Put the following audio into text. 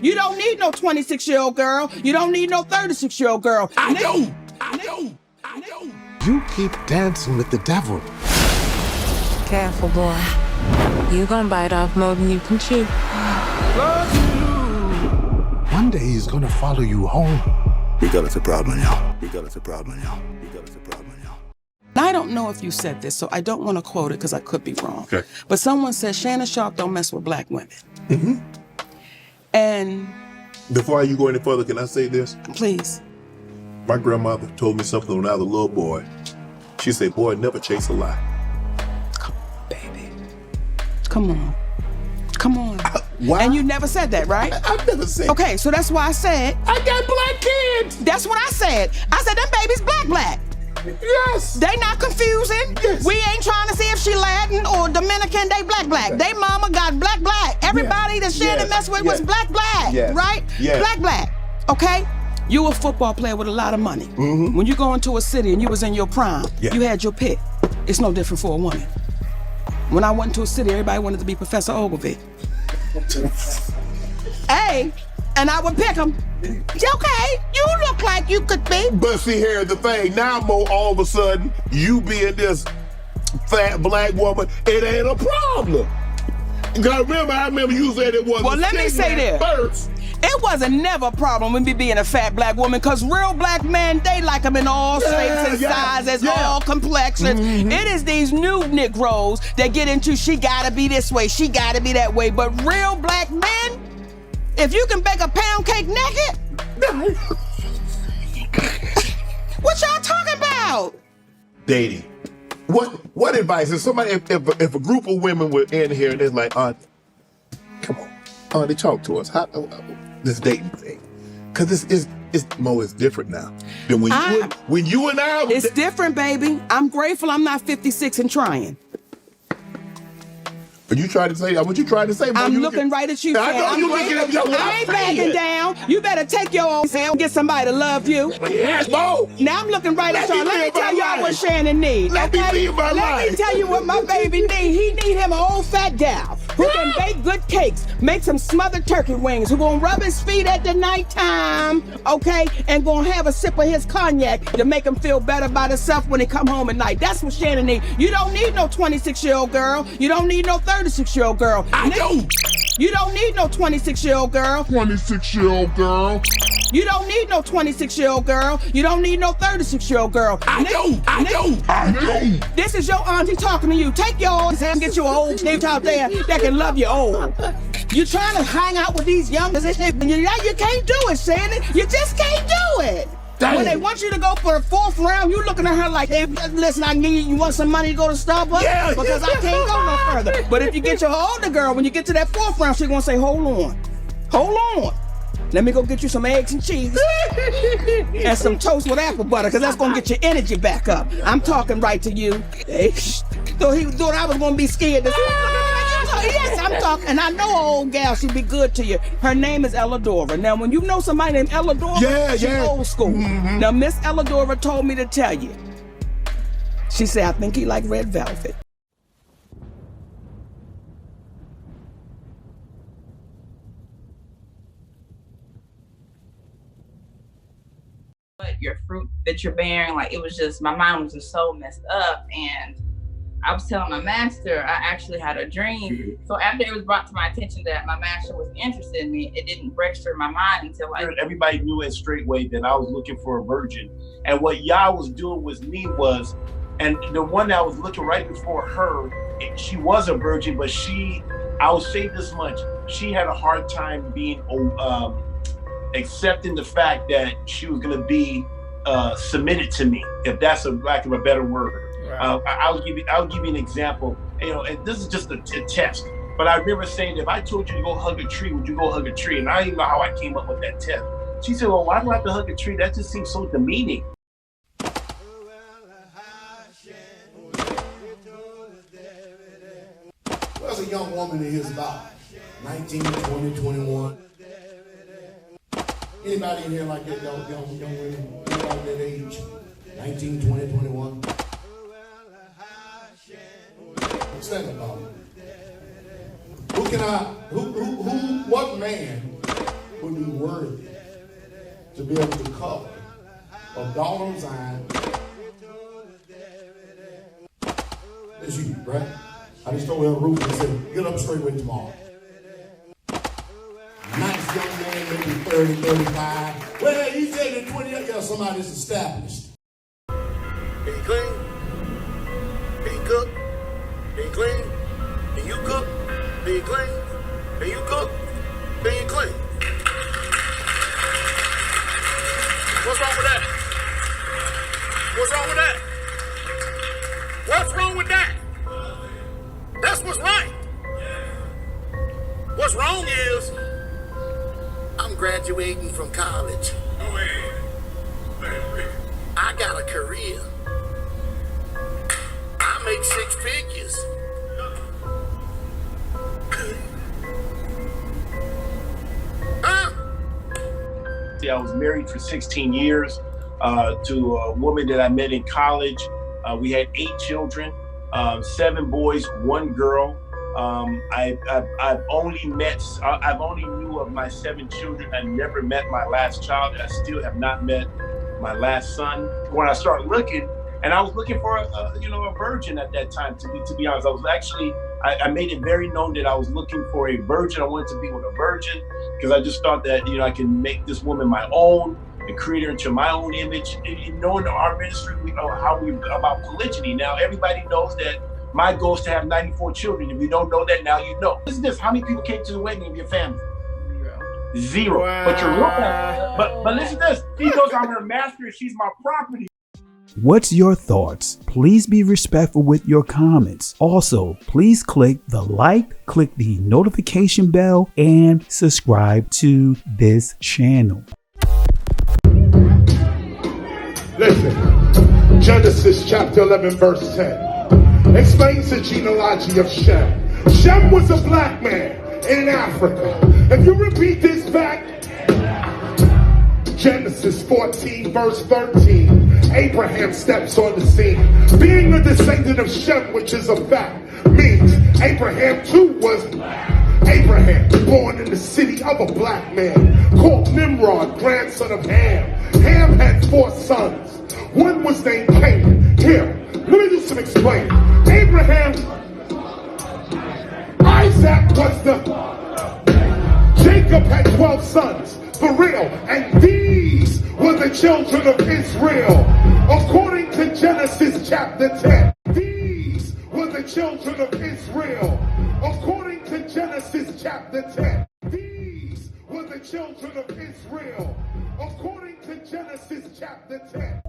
You don't need no 26-year-old girl. You don't need no 36-year-old girl. I know. You keep dancing with the devil. Careful, boy. You gonna bite off more than you can chew. One day he's gonna follow you home. We got us a problem, y'all. I don't know if you said this, so I don't want to quote it because I could be wrong. Okay. But someone said Shannon Sharpe don't mess with black women. Mm-hmm. And Before you go any further, can I say this? please. My grandmother told me something when I was a little boy. She said, boy, never chase a lie. Come on, baby. Come on. Come on. Why? And you never said that, right? I've never said. Okay, so that's why I said, I got black kids. that's what I said. I said, them babies black. Yes. They not confusing. Yes. We ain't trying to see if she Latin or Dominican. They black. They mama got black. Everybody that Shannon messed with was black. Yes. Right? Yes. Black. Okay? You a football player with a lot of money. Mm-hmm. When you go into a city and you was in your prime, Yeah. you had your pick. It's no different for a woman. When I went into a city, everybody wanted to be Professor Ogilvy. Hey, and I would pick him. Okay, you look like you could be. But see, here's the thing. Now, Mo, all of a sudden, you being this fat black woman, it ain't a problem. Because I remember you said it was. Well, let me say this. First. It wasn't never a problem with me being a fat black woman, because real black men, they like them in all shapes and sizes, all complexions. Mm-hmm. It is these new Negroes that get into she gotta be this way, she gotta be that way. But real black men, if you can bake a pound cake naked, what y'all talking about? Dating. What advice? If somebody, if a group of women were in here and they're like, come on, they talk to us. How this dating thing? Because this is Mo is different now than when you and I. It's different, baby. I'm grateful I'm not 56 and trying. Are you trying to say? What you trying to say? Mo? I'm looking right at you. I know I'm you looking at me. I ain't backing down. You better take your own and get somebody to love you. Yes, Mo. Now I'm looking right at y'all. Let me tell y'all what Shannon needs. Let me live my life. Let me tell you what my baby needs. He need him an old fat gal who can bake good cakes, make some smothered turkey wings, who gonna rub his feet at the nighttime, okay, and gonna have a sip of his cognac to make him feel better about himself when he come home at night. That's what Shannon needs. You don't need no 26-year-old girl. You don't need no 36-year-old girl. I know. You don't need no 26-year-old girl. 26-year-old girl. You don't need no 26-year-old girl. You don't need no 36-year-old girl. I know. This is your auntie talking to you. Take your old and get you an old snitch out there that can love you old. You trying to hang out with these youngsters and shit, and you can't do it, Shannon. You just can't do it. Dang. When they want you to go for the 4th round, you looking at her like, hey, listen, you want some money to go to Starbucks? Yeah, because I can't go no further. But if you get your older girl, when you get to that 4th round, she's gonna say, hold on. Let me go get you some eggs and cheese and some toast with apple butter, because that's going to get your energy back up. I'm talking right to you. So he thought I was going to be scared. Yes, I'm talking. And I know an old gal, she'll be good to you. Her name is Elladora. Now, when you know somebody named Elladora, she's old school. Mm-hmm. Now, Miss Elladora told me to tell you. She said, I think he like red velvet. Your fruit that you're bearing, like, it was just, my mind was just so messed up. And I was telling my master, I actually had a dream. So after it was brought to my attention that my master was interested in me, it didn't register in my mind until everybody knew it straightway that I was looking for a virgin. And what Yah was doing with me was, and the one that was looking right before her, she was a virgin, but I will say this much, she had a hard time being accepting the fact that she was going to be submitted to me, if that's a lack of a better word. Right. I'll give you an example. And this is just a test. But I remember saying, if I told you to go hug a tree, would you go hug a tree? And I don't even know how I came up with that test. She said, well, why do I have to hug a tree? That just seems so demeaning. Where's a young woman in his about 19, 20, 21? Anybody in here like that, young women, about that age? 19, 20, 21? What's that about? What man would be worthy to be able to cover a daughter of Zion. That's you, right? I just told her Ruth and said, get up straight away tomorrow. Nice young man, maybe 30, 35. Well, he said at 28, yeah, somebody's established. Can you clean? Can you cook? Can you clean? Can you cook? Can you clean? Can you cook? Can you clean? What's wrong with that? What's wrong with that? What's wrong with that? That's what's right. What's wrong is I'm graduating from college. I got a career. I make 6 figures. See, I was married for 16 years to a woman that I met in college. We had 8 children, 7 boys, 1 girl. I've only knew of my 7 children. I never met my last child. I still have not met my last son. When I started looking, and I was looking for a virgin at that time. To be honest, I was actually I made it very known that I was looking for a virgin. I wanted to be with a virgin because I just thought that I can make this woman my own and create her into my own image. And knowing our ministry, we know how we about polygyny. Now everybody knows that my goal is to have 94 children. If you don't know that, now you know. Listen to this: how many people came to the wedding of your family? 0. Wow. But your real family. But listen to this: she knows I'm her master and she's my property. What's your thoughts? Please be respectful with your comments. Also, please click the like, click the notification bell, and subscribe to this channel. Listen, Genesis chapter 11 verse 10 explains the genealogy of Shem. Shem was a black man in Africa. If you repeat this back, Genesis 14 verse 13, Abraham steps on the scene. Being a descendant of Shem, which is a fact, means Abraham too was Abraham, born in the city of a black man called Nimrod, grandson of Ham. Ham had 4 sons. One was named Canaan. Here, let me do some explaining. Abraham, Isaac was Jacob had 12 sons, for real, and these were the children of Israel. According to Genesis chapter 10, these were the children of Israel. According to Genesis chapter 10, these were the children of Israel. According to Genesis chapter 10.